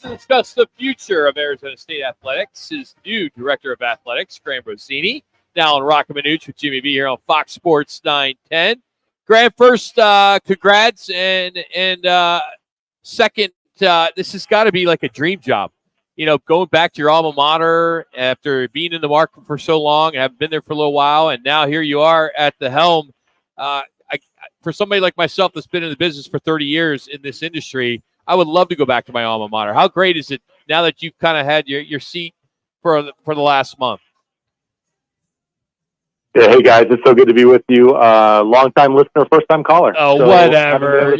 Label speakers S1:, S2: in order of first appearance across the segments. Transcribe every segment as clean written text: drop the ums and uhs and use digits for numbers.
S1: To discuss the future of Arizona State athletics, his new director of athletics, Graham Rossini, now on Rock and Manuch with Jimmy B here on Fox Sports 910. Graham, first, congrats, and second, this has got to be like a dream job. You know, going back to your alma mater after being in the market for so long and have been there for a little while, and now here you are at the helm. For somebody like myself that's been in the business for 30 years in this industry, I would love to go back to my alma mater. How great is it now that you've kind of had your seat for the last month?
S2: Yeah, hey guys, it's so good to be with you. Long-time listener, first-time caller.
S1: Oh,
S2: so
S1: whatever.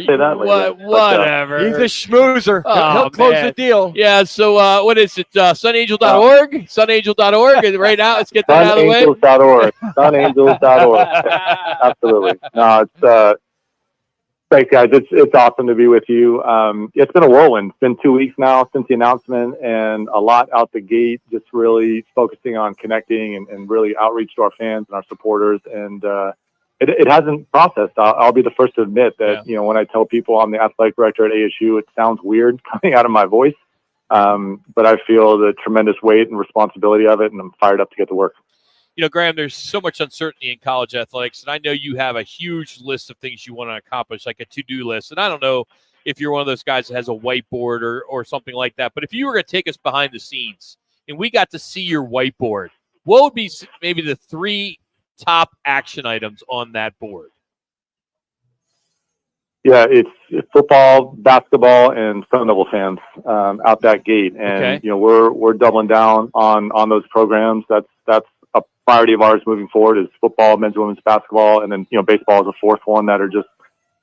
S2: Whatever.
S3: He's a schmoozer.
S1: Oh,
S3: He'll close the deal.
S1: Yeah, so what is it? Sunangel.org? Sunangel.org. And right now, let's get that out of the way.
S2: Sunangels.org. Sunangels.org. Absolutely. No, it's thanks, guys. It's awesome to be with you. It's been a whirlwind. It's been 2 weeks now since the announcement, and a lot out the gate, just really focusing on connecting and really outreach to our fans and our supporters. And it hasn't processed. I'll be the first to admit that, you know, when I tell people I'm the athletic director at ASU, it sounds weird coming out of my voice. But I feel the tremendous weight and responsibility of it, and I'm fired up to get to work.
S1: You know, Graham, there's so much uncertainty in college athletics, and I know you have a huge list of things you want to accomplish, like a to-do list. And I don't know if you're one of those guys that has a whiteboard or something like that, but if you were going to take us behind the scenes and we got to see your whiteboard, what would be maybe the 3 top action items on that board?
S2: Yeah, it's football, basketball, and Sun Devil fans out that gate. And, you know, we're doubling down on those programs. That's a priority of ours moving forward is football, men's and women's basketball, and then, you know, baseball is a fourth one that are just,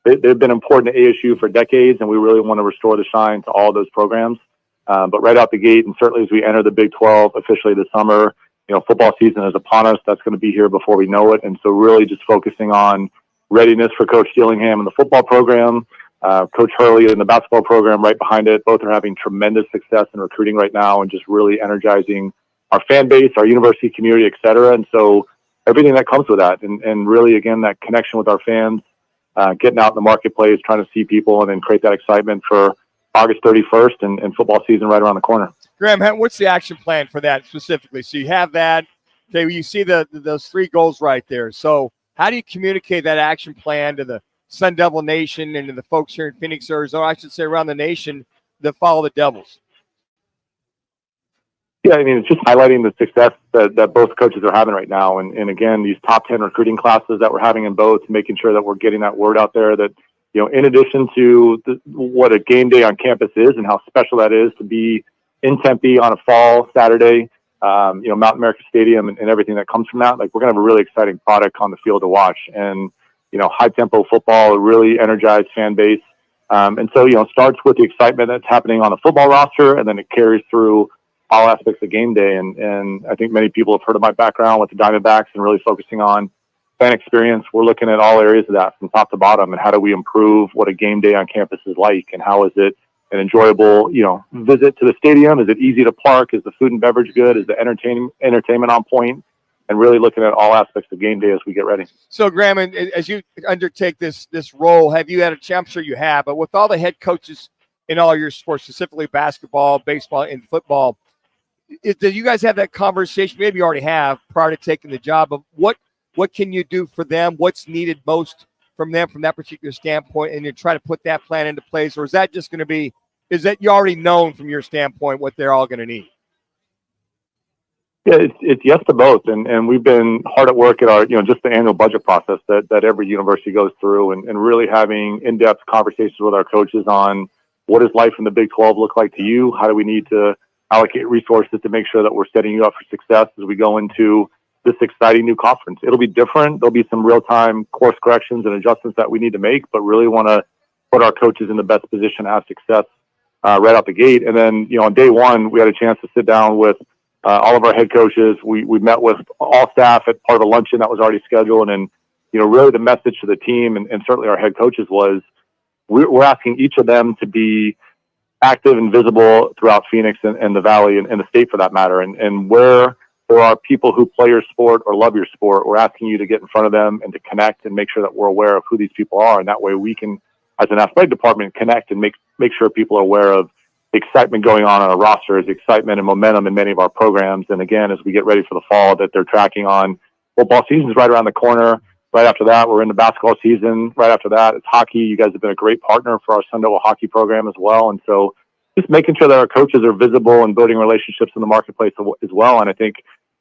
S2: they've been important to ASU for decades, and we really want to restore the shine to all those programs. But right out the gate, and certainly as we enter the Big 12 officially this summer, you know, football season is upon us. That's going to be here before we know it. And so really just focusing on readiness for Coach Dillingham in the football program, Coach Hurley in the basketball program right behind it. Both are having tremendous success in recruiting right now and just really energizing our fan base, our university community, et cetera. And so everything that comes with that, and really, again, that connection with our fans, getting out in the marketplace, trying to see people and then create that excitement for August 31st and football season right around the corner.
S3: Graham, what's the action plan for that specifically? So you have that. Okay, you see those 3 goals right there. So how do you communicate that action plan to the Sun Devil Nation and to the folks here in Phoenix, Arizona, I should say around the nation that follow the Devils?
S2: Yeah, I mean, it's just highlighting the success that both coaches are having right now. And again, these top 10 recruiting classes that we're having in both, making sure that we're getting that word out there that, you know, in addition to what a game day on campus is and how special that is to be in Tempe on a fall Saturday, you know, Mountain America Stadium and everything that comes from that, like we're going to have a really exciting product on the field to watch. And, you know, high tempo football, a really energized fan base. And so, you know, starts with the excitement that's happening on the football roster, and then it carries through all aspects of game day. And I think many people have heard of my background with the Diamondbacks and really focusing on fan experience. We're looking at all areas of that from top to bottom, and how do we improve what a game day on campus is like, and how is it an enjoyable, you know, visit to the stadium? Is it easy to park? Is the food and beverage good? Is the entertainment on point? And really looking at all aspects of game day as we get ready.
S3: So, Graham, as you undertake this role, have you had a chance? I'm sure you have, but with all the head coaches in all your sports, specifically basketball, baseball, and football, do you guys have that conversation? Maybe you already have prior to taking the job of what can you do for them? What's needed most from them from that particular standpoint, and you try to put that plan into place? Or is that just going to be, is that you already known from your standpoint what they're all going to need?
S2: Yeah, it's yes to both. And we've been hard at work at our, you know, just the annual budget process that every university goes through, and really having in-depth conversations with our coaches on what does life in the Big 12 look like to you? How do we need to allocate resources to make sure that we're setting you up for success as we go into this exciting new conference? It'll be different. There'll be some real-time course corrections and adjustments that we need to make, but really want to put our coaches in the best position to have success right out the gate. And then, you know, on day one, we had a chance to sit down with all of our head coaches. We met with all staff at part of a luncheon that was already scheduled. And, you know, really the message to the team and certainly our head coaches was we're asking each of them to be active and visible throughout Phoenix and the Valley and the state for that matter. And where there are people who play your sport or love your sport, we're asking you to get in front of them and to connect and make sure that we're aware of who these people are. And that way we can, as an athletic department, connect and make sure people are aware of excitement going on our roster, is excitement and momentum in many of our programs. And again, as we get ready for the fall, that they're tracking on football season's right around the corner. Right after that, we're in the basketball season. Right after that, it's hockey. You guys have been a great partner for our Sun Devil hockey program as well. And so just making sure that our coaches are visible and building relationships in the marketplace as well. And I think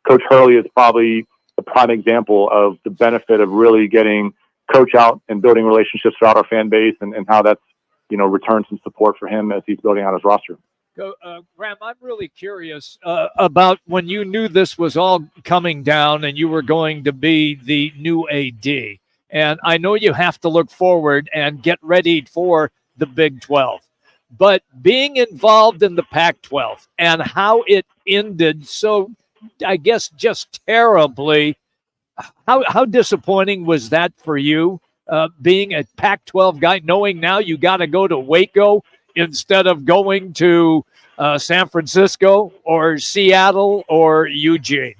S2: Coach Hurley is probably a prime example of the benefit of really getting Coach out and building relationships throughout our fan base, and how that's, returned some support for him as he's building out his roster.
S4: Graham, I'm really curious about when you knew this was all coming down and you were going to be the new AD. And I know you have to look forward and get ready for the Big 12. But being involved in the Pac-12 and how it ended so, I guess, just terribly, how disappointing was that for you, being a Pac-12 guy, knowing now you got to go to Waco instead of going to San Francisco or Seattle or Eugene?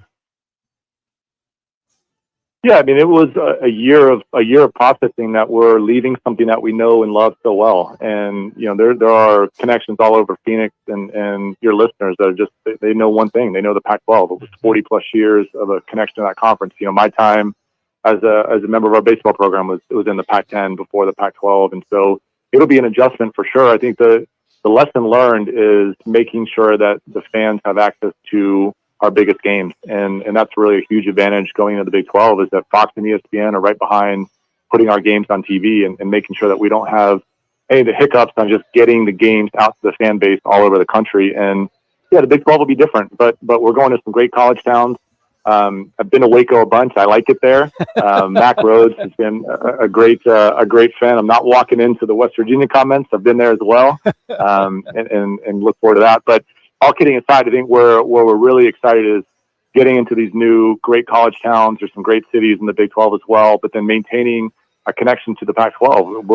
S2: Yeah, I mean, it was a year of processing that we're leaving something that we know and love so well. And, there are connections all over Phoenix and your listeners that are just, they know one thing. They know the Pac-12. It was 40 plus years of a connection to that conference. My time as a member of our baseball program was in the Pac-10 before the Pac-12. And so it'll be an adjustment for sure. I think the lesson learned is making sure that the fans have access to our biggest games. And that's really a huge advantage going into the Big 12, is that Fox and ESPN are right behind putting our games on TV and making sure that we don't have any of the hiccups on just getting the games out to the fan base all over the country. And yeah, the Big 12 will be different, but we're going to some great college towns. I've been to Waco a bunch. I like it there. Mac Rhodes has been a great fan. I'm not walking into the West Virginia comments. I've been there as well, and look forward to that. But all kidding aside, I think where we're really excited is getting into these new great college towns. There's some great cities in the Big 12 as well, but then maintaining a connection to the Pac-12.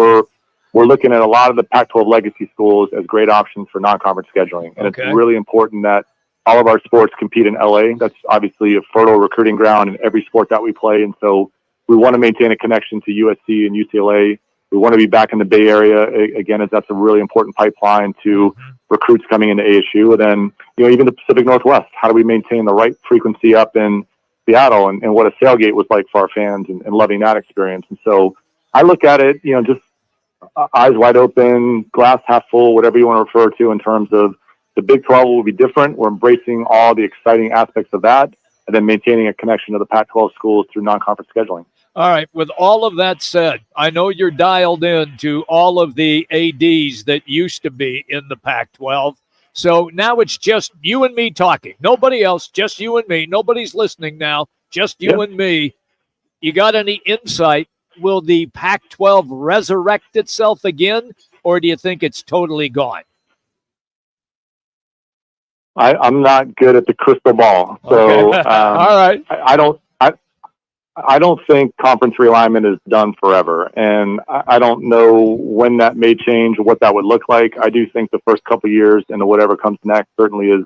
S2: We're looking at a lot of the Pac-12 legacy schools as great options for non-conference scheduling, and
S4: Okay.
S2: It's really important that all of our sports compete in LA. That's obviously a fertile recruiting ground in every sport that we play, and so we want to maintain a connection to USC and UCLA. We want to be back in the Bay Area again, as that's a really important pipeline to recruits coming into ASU. And then, even the Pacific Northwest, how do we maintain the right frequency up in Seattle, and what a tailgate was like for our fans, and loving that experience. And so I look at it, just eyes wide open, glass half full, whatever you want to refer to in terms of the Big 12 will be different. We're embracing all the exciting aspects of that, and then maintaining a connection to the Pac-12 schools through non-conference scheduling.
S4: All right. With all of that said, I know you're dialed in to all of the ADs that used to be in the Pac-12. So now it's just you and me talking. Nobody else, just you and me. Nobody's listening now, just you and me. You got any insight? Will the Pac-12 resurrect itself again, or do you think it's totally gone?
S2: I'm not good at the crystal ball. So
S4: Okay. All right.
S2: I don't think conference realignment is done forever, and I don't know when that may change or what that would look like. I do think the first couple of years and whatever comes next certainly is,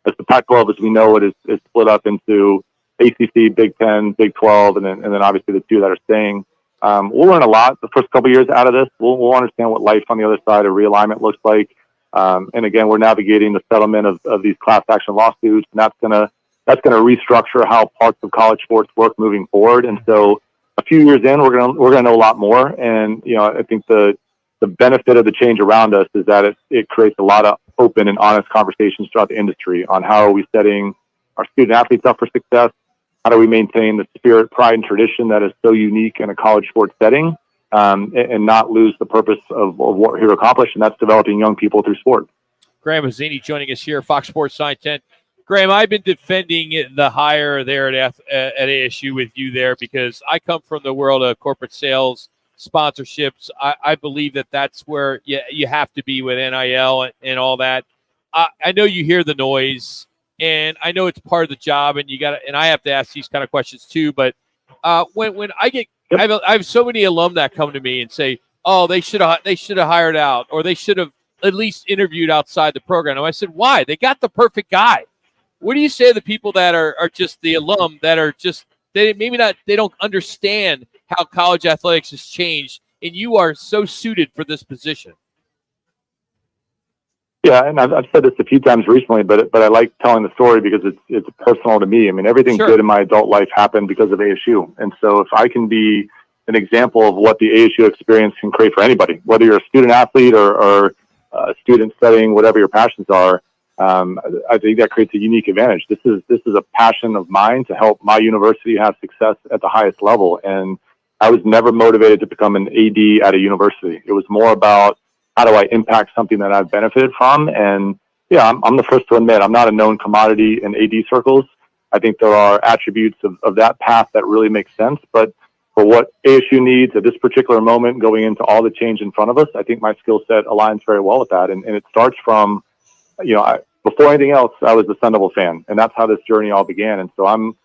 S2: as the Pac-12 as we know it is split up into ACC, Big 10, Big 12, and then obviously the two that are staying. We'll learn a lot the first couple of years out of this. We'll understand what life on the other side of realignment looks like. And again, we're navigating the settlement of these class action lawsuits, and that's gonna restructure how parts of college sports work moving forward. And so a few years in, we're gonna know a lot more. And I think the benefit of the change around us is that it creates a lot of open and honest conversations throughout the industry on how are we setting our student athletes up for success. How do we maintain the spirit, pride, and tradition that is so unique in a college sports setting, and not lose the purpose of what we're here to accomplish, and that's developing young people through sport.
S1: Graham Rossini joining us here, Fox Sports 910. Graham, I've been defending the hire there at ASU with you there because I come from the world of corporate sales, sponsorships. I believe that's where you have to be with NIL and all that. I know you hear the noise, and I know it's part of the job, and and I have to ask these kind of questions too. But when I have so many alum that come to me and say, "Oh, they should have hired out, or they should have at least interviewed outside the program." And I said, "Why? They got the perfect guy." What do you say to the people that are just the alum that are just they don't understand how college athletics has changed, and you are so suited for this position?
S2: Yeah, and I've said this a few times recently, but I like telling the story because it's personal to me. I mean, everything
S1: Sure.
S2: good in my adult life happened because of ASU, and so if I can be an example of what the ASU experience can create for anybody, whether you're a student athlete or a student studying whatever your passions are, I think that creates a unique advantage. This is a passion of mine to help my university have success at the highest level, and I was never motivated to become an AD at a university. It was more about how do I impact something that I've benefited from? And yeah, I'm the first to admit I'm not a known commodity in AD circles. I think there are attributes of that path that really make sense. But for what ASU needs at this particular moment, going into all the change in front of us, I think my skill set aligns very well with that. And it starts from, before anything else, I was a Sun Devil fan, and that's how this journey all began. And so I'm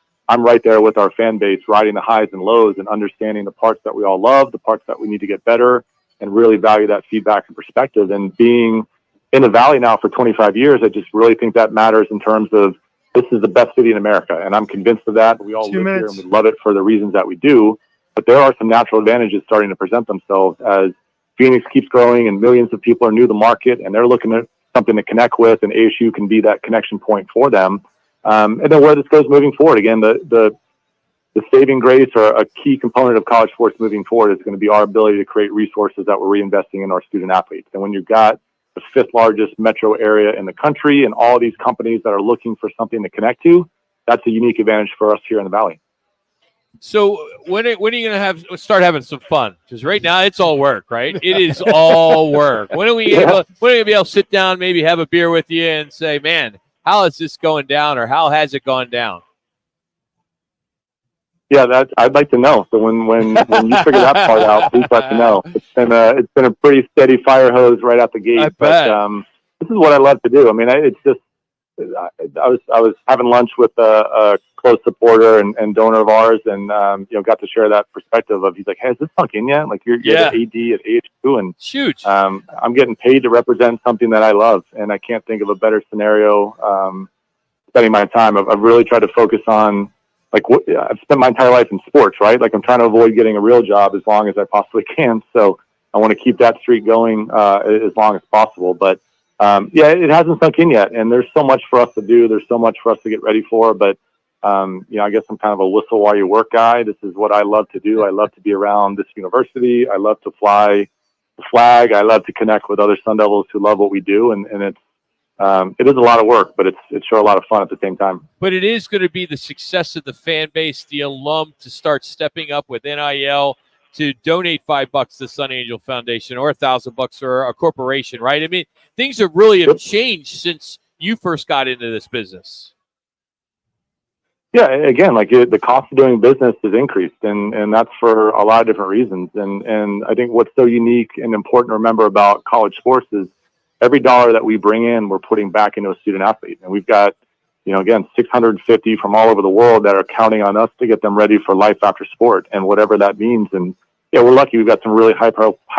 S2: right there with our fan base, riding the highs and lows and understanding the parts that we all love, the parts that we need to get better, and really value that feedback and perspective. And being in the Valley now for 25 years, I just really think that matters in terms of this is the best city in America. And I'm convinced of that. We all live here and we love it for the reasons that we do. But there are some natural advantages starting to present themselves as Phoenix keeps growing and millions of people are new to the market and they're looking at something to connect with, and ASU can be that connection point for them. And then where this goes moving forward, again, the saving grace or a key component of college sports moving forward is going to be our ability to create resources that we're reinvesting in our student athletes. And when you've got the 5th largest metro area in the country and all these companies that are looking for something to connect to, that's a unique advantage for us here in the Valley.
S1: So when are you going to start having some fun? Because right now it's all work, right? It is all work. When are we going to be able to sit down, maybe have a beer with you and say, man, how is this going down, or how has it gone down?
S2: Yeah, I'd like to know. So when you figure that part out, please let me know. It's been a pretty steady fire hose right out the gate.
S1: I bet.
S2: This is what I love to do. I mean, it's just I was having lunch with a close supporter and donor of ours, and got to share that perspective of, he's like, hey, has this sunk in yet? Like you're the AD at ASU, and
S1: huge.
S2: I'm getting paid to represent something that I love, and I can't think of a better scenario. Spending my time, I've really tried to focus on. I've spent my entire life in sports, right? Like I'm trying to avoid getting a real job as long as I possibly can. So I want to keep that streak going as long as possible. But it hasn't sunk in yet, and there's so much for us to do. There's so much for us to get ready for. But I guess I'm kind of a whistle while you work guy. This is what I love to do. I love to be around this university. I love to fly the flag. I love to connect with other Sun Devils who love what we do, and it is a lot of work, but it's sure a lot of fun at the same time.
S1: But it is going to be the success of the fan base, the alum, to start stepping up with NIL, to donate $5 to the Sun Angel Foundation or $1,000 for a corporation, right? I mean, things have really changed since you first got into this business.
S2: Yeah, again, the cost of doing business has increased, and that's for a lot of different reasons. And I think what's so unique and important to remember about college sports is every dollar that we bring in, we're putting back into a student athlete. And we've got, again, 650 from all over the world that are counting on us to get them ready for life after sport and whatever that means. And yeah, we're lucky. We've got some really high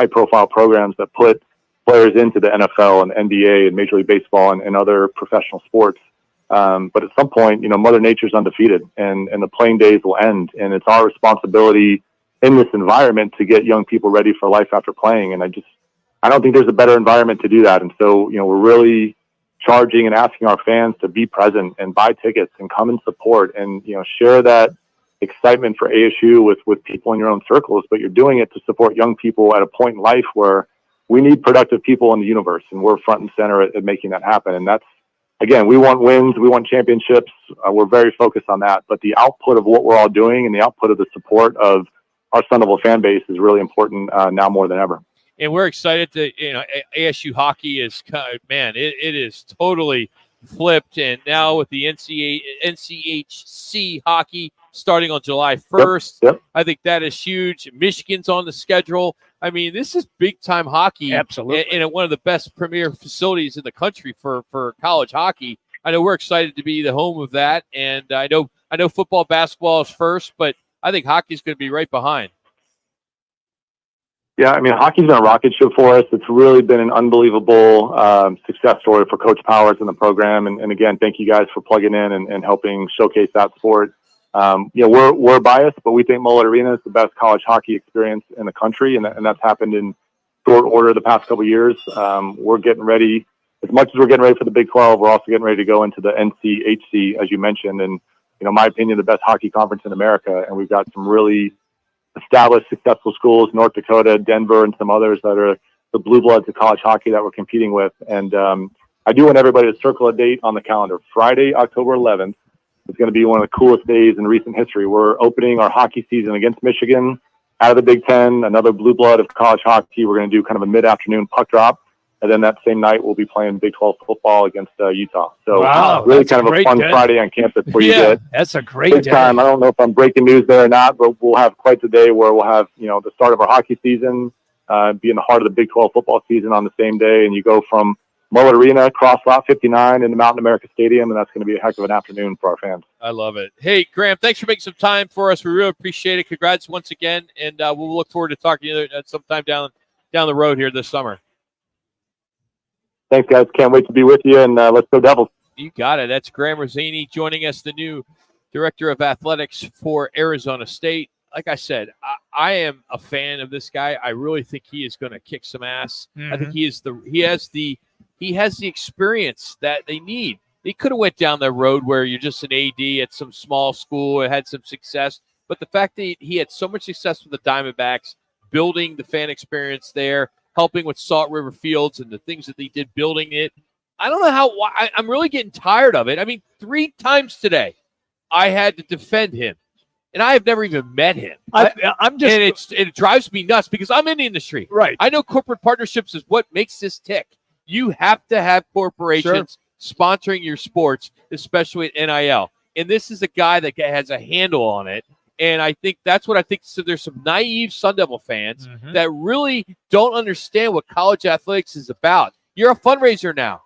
S2: profile programs that put players into the NFL and NBA and Major League Baseball and other professional sports. But at some point, Mother Nature's undefeated, and the playing days will end. And it's our responsibility in this environment to get young people ready for life after playing. And I don't think there's a better environment to do that. And so, we're really charging and asking our fans to be present and buy tickets and come and support and, share that excitement for ASU with people in your own circles. But you're doing it to support young people at a point in life where we need productive people in the universe, and we're front and center at making that happen. And that's, again, we want wins, we want championships. We're very focused on that. But the output of what we're all doing and the output of the support of our Sun Devil fan base is really important now more than ever.
S1: And we're excited to, ASU hockey is, man, it is totally flipped. And now with the NCHC hockey starting on July 1st,
S2: Yep.
S1: I think that is huge. Michigan's on the schedule. I mean, this is big time hockey.
S4: Absolutely.
S1: And one of the best premier facilities in the country for college hockey. I know we're excited to be the home of that. And I know football, basketball is first, but I think hockey is going to be right behind.
S2: Yeah, I mean, hockey's been a rocket ship for us. It's really been an unbelievable success story for Coach Powers and the program. And again, thank you guys for plugging in and helping showcase that sport. We're biased, but we think Mullet Arena is the best college hockey experience in the country, and that's happened in short order the past couple of years. We're getting ready as much as we're getting ready for the Big 12, we're also getting ready to go into the NCHC, as you mentioned, and in my opinion, the best hockey conference in America. And we've got some really established, successful schools, North Dakota, Denver, and some others that are the blue bloods of college hockey that we're competing with. And I do want everybody to circle a date on the calendar. Friday, October 11th is going to be one of the coolest days in recent history. We're opening our hockey season against Michigan out of the Big Ten, another blue blood of college hockey. We're going to do kind of a mid-afternoon puck drop. And then that same night, we'll be playing Big 12 football against Utah. So really kind of a fun day. Friday on campus where you get
S4: that's a great day.
S2: Time. I don't know if I'm breaking news there or not, but we'll have quite the day where we'll have, the start of our hockey season, be in the heart of the Big 12 football season on the same day. And you go from Mullet Arena, cross Route 59 into Mountain America Stadium, and that's going to be a heck of an afternoon for our fans.
S1: I love it. Hey, Graham, thanks for making some time for us. We really appreciate it. Congrats once again, and we'll look forward to talking to you sometime down the road here this summer.
S2: Thanks, guys. Can't wait to be with you, and let's go Devils.
S1: You got it. That's Graham Rossini joining us, the new director of athletics for Arizona State. Like I said, I am a fan of this guy. I really think he is going to kick some ass. Mm-hmm. I think he has the experience that they need. He could have went down the road where you're just an AD at some small school and had some success. But the fact that he had so much success with the Diamondbacks, building the fan experience there, helping with Salt River Fields and the things that they did building it. I don't know why I'm really getting tired of it. I mean, 3 times today I had to defend him, and I have never even met him. It drives me nuts because I'm in the industry.
S4: Right.
S1: I know corporate partnerships is what makes this tick. You have to have corporations sponsoring your sports, especially at NIL. And this is a guy that has a handle on it. And I think that's what I think. So there's some naive Sun Devil fans that really don't understand what college athletics is about. You're a fundraiser now.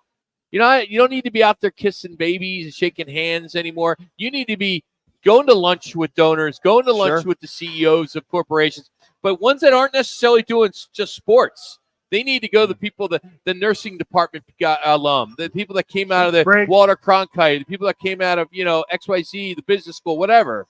S1: You don't need to be out there kissing babies and shaking hands anymore. You need to be going to lunch with donors, going to lunch with the CEOs of corporations, but ones that aren't necessarily doing just sports. They need to go to the people, the nursing department alum, the people that came out of the Walter Cronkite, the people that came out of, XYZ, the business school, whatever.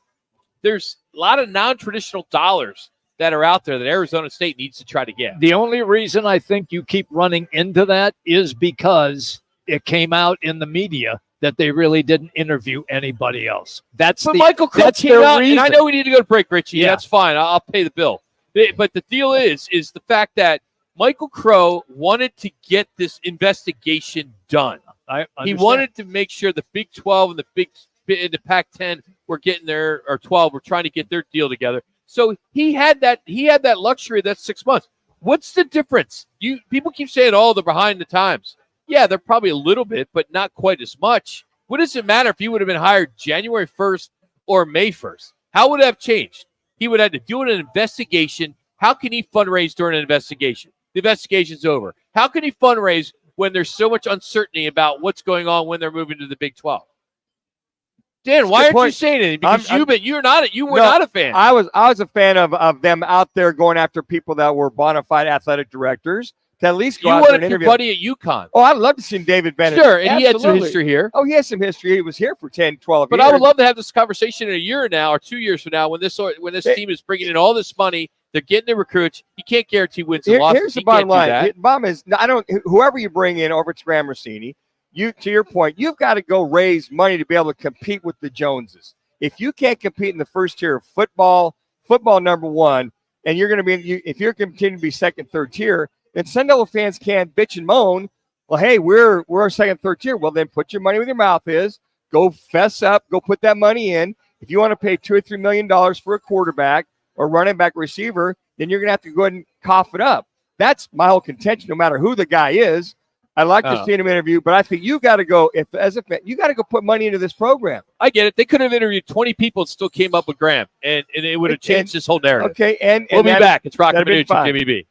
S1: There's a lot of non-traditional dollars that are out there that Arizona State needs to try to get.
S4: The only reason I think you keep running into that is because it came out in the media that they really didn't interview anybody else.
S1: Michael Crow came out, and I know we need to go to break, Richie. Yeah. That's fine. I'll pay the bill. But the deal is the fact that Michael Crow wanted to get this investigation done. He wanted to make sure the Big 12 and the Pac-10 were getting there, or 12 were trying to get their deal together. So he had that luxury of that 6 months. What's the difference? People keep saying, they're behind the times. Yeah, they're probably a little bit, but not quite as much. What does it matter if he would have been hired January 1st or May 1st? How would it have changed? He would have had to do an investigation. How can he fundraise during an investigation? The investigation's over. How can he fundraise when there's so much uncertainty about what's going on when they're moving to the Big 12? Dan, why aren't you saying anything? Because you were not a fan.
S3: I was a fan of them out there going after people that were bona fide athletic directors to at least go out there and interview.
S1: You wanted your buddy at UConn.
S3: Oh, I'd love to see David Bennett.
S1: Sure, and he had some history here.
S3: Oh, he has some history. He was here for 10, 12
S1: years.
S3: But
S1: I would love to have this conversation in a year now or 2 years from now when this team is bringing in all this money. They're getting the recruits. You can't guarantee wins and losses.
S3: Here's the bottom line. The bottom is, whoever you bring in over to Graham Rossini, to your point, you've got to go raise money to be able to compete with the Joneses. If you can't compete in the first tier of football number one, and you're going to be, if you're continuing to be second, third tier, then Sun Devil fans can't bitch and moan. Well, hey, we're second, third tier. Well, then put your money where your mouth is. Go fess up. Go put that money in. If you want to pay $2 or $3 million for a quarterback or running back receiver, then you're going to have to go ahead and cough it up. That's my whole contention, no matter who the guy is. I'd like to see him interview, but I think you got to go, as a fan, you got to go put money into this program.
S1: I get it. They could have interviewed 20 people and still came up with Graham, and it would have changed this whole narrative.
S3: Okay, and
S1: we'll be back. It's Rock and Jimmy B.